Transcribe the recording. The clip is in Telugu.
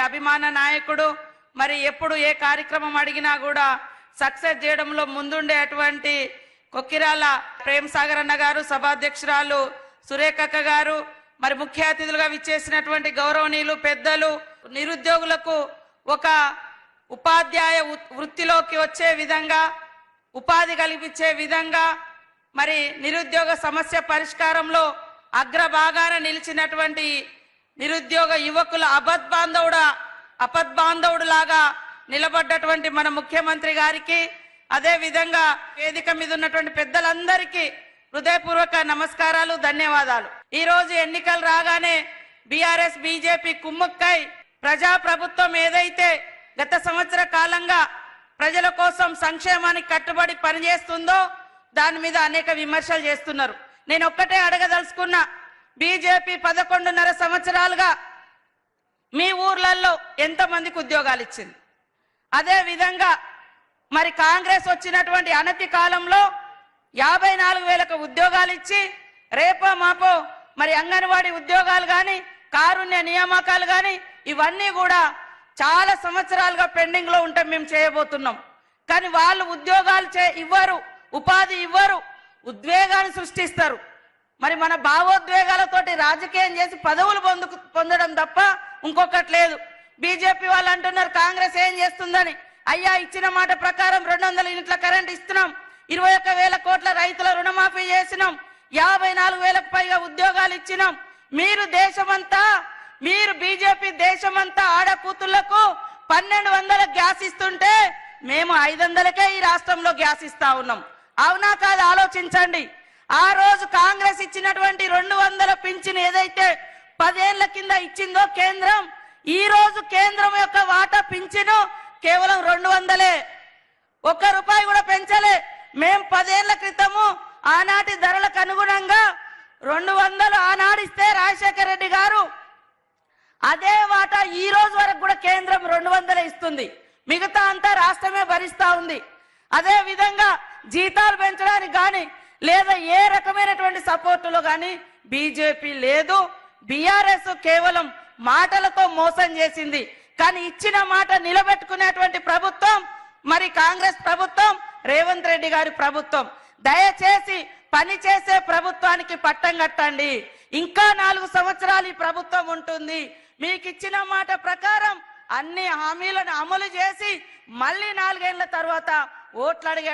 అభిమాన నాయకుడు. మరి ఎప్పుడు ఏ కార్యక్రమం అడిగినా కూడా సక్సెస్ చేయడంలో ముందుండేటువంటి కొక్కిరాల ప్రేమ్ సాగర్ అన్న గారు, సభాధ్యక్షురాలు సురేఖక్క గారు, మరి ముఖ్య అతిథులుగా విచ్చేసినటువంటి గౌరవనీయులు పెద్దలు, నిరుద్యోగులకు ఒక ఉపాధ్యాయ వృత్తిలోకి వచ్చే విధంగా, ఉపాధి కల్పించే విధంగా, మరి నిరుద్యోగ సమస్య పరిష్కారంలో అగ్రభాగాన నిలిచినటువంటి నిరుద్యోగ యువకుల అపద్బాంధవుడు లాగా నిలబడ్డటువంటి మన ముఖ్యమంత్రి గారికి, అదే విధంగా వేదిక మీద ఉన్నటువంటి పెద్దలందరికీ హృదయపూర్వక నమస్కారాలు, ధన్యవాదాలు. ఈ రోజు ఎన్నికలు రాగానే బీఆర్ఎస్ బీజేపీ కుమ్ముక్కై ప్రజాప్రభుత్వం ఏదైతే గత సంవత్సర కాలంగా ప్రజల కోసం సంక్షేమానికి కట్టుబడి పనిచేస్తుందో దాని మీద అనేక విమర్శలు చేస్తున్నారు. నేను ఒక్కటే అడగదలుచుకున్నా, బీజేపీ 11.5 సంవత్సరాలుగా మీ ఊర్లలో ఎంతమందికి ఉద్యోగాలు ఇచ్చింది? అదే విధంగా మరి కాంగ్రెస్ వచ్చినటువంటి అనతి కాలంలో 54,000 ఉద్యోగాలు ఇచ్చి రేపో మాపో మరి అంగన్వాడీ ఉద్యోగాలు కానీ, కారుణ్య నియామకాలు కానీ ఇవన్నీ కూడా చాలా సంవత్సరాలుగా పెండింగ్ లో ఉంటే మేము చేయబోతున్నాం. కానీ వాళ్ళు ఉద్యోగాలు ఇవ్వరు, ఉపాధి ఇవ్వరు, ఉద్వేగాన్ని సృష్టిస్తారు. మరి మన భావోద్వేగాలతోటి రాజకీయం చేసి పదవులు పొందడం తప్ప ఇంకొకటి లేదు. బీజేపీ వాళ్ళు అంటున్నారు కాంగ్రెస్ ఏం చేస్తుందని. అయ్యా, ఇచ్చిన మాట ప్రకారం 200 యూనిట్ల కరెంట్ ఇస్తున్నాం, 21,000 కోట్ల రైతుల రుణమాఫీ చేసినాం, 54,000కు పైగా ఉద్యోగాలు ఇచ్చినాం. మీరు బీజేపీ దేశమంతా ఆడకూతుళ్లకు 1,200 గ్యాస్ ఇస్తుంటే మేము 500కే ఈ రాష్ట్రంలో గ్యాస్ ఇస్తా ఉన్నాం. అవునా కాదు ఆలోచించండి. ఆ రోజు కాంగ్రెస్ ఇచ్చినటువంటి 200 పింఛన్ ఏదైతే 10 ఏళ్ల కింద ఇచ్చిందో కేంద్రం, ఈ రోజు కేంద్రం యొక్క వాటా పింఛను కేవలం 200. ₹1 కూడా పెంచలే. మేం 10 ఏళ్ల క్రితము ఆనాటి ధరలకు అనుగుణంగా 200 ఆనాడిస్తే రాజశేఖర రెడ్డి గారు అదే వాటా ఈ రోజు వరకు కూడా కేంద్రం 200 ఇస్తుంది. మిగతా అంతా రాష్ట్రమే భరిస్తా ఉంది. అదే విధంగా జీతాలు పెంచడానికి కానీ లేదా ఏ రకమైనటువంటి సపోర్టులో కానీ బీజేపీ లేదు. బీఆర్ఎస్ కేవలం మాటలతో మోసం చేసింది. కానీ ఇచ్చిన మాట నిలబెట్టుకునేటువంటి ప్రభుత్వం మరి కాంగ్రెస్ ప్రభుత్వం, రేవంత్ రెడ్డి గారి ప్రభుత్వం. దయచేసి పనిచేసే ప్రభుత్వానికి పట్టం కట్టండి. ఇంకా 4 సంవత్సరాలు ఈ ప్రభుత్వం ఉంటుంది. మీకు ఇచ్చిన మాట ప్రకారం అన్ని హామీలను అమలు చేసి మళ్ళీ 4 ఏళ్ల తర్వాత ఓట్లు అడిగే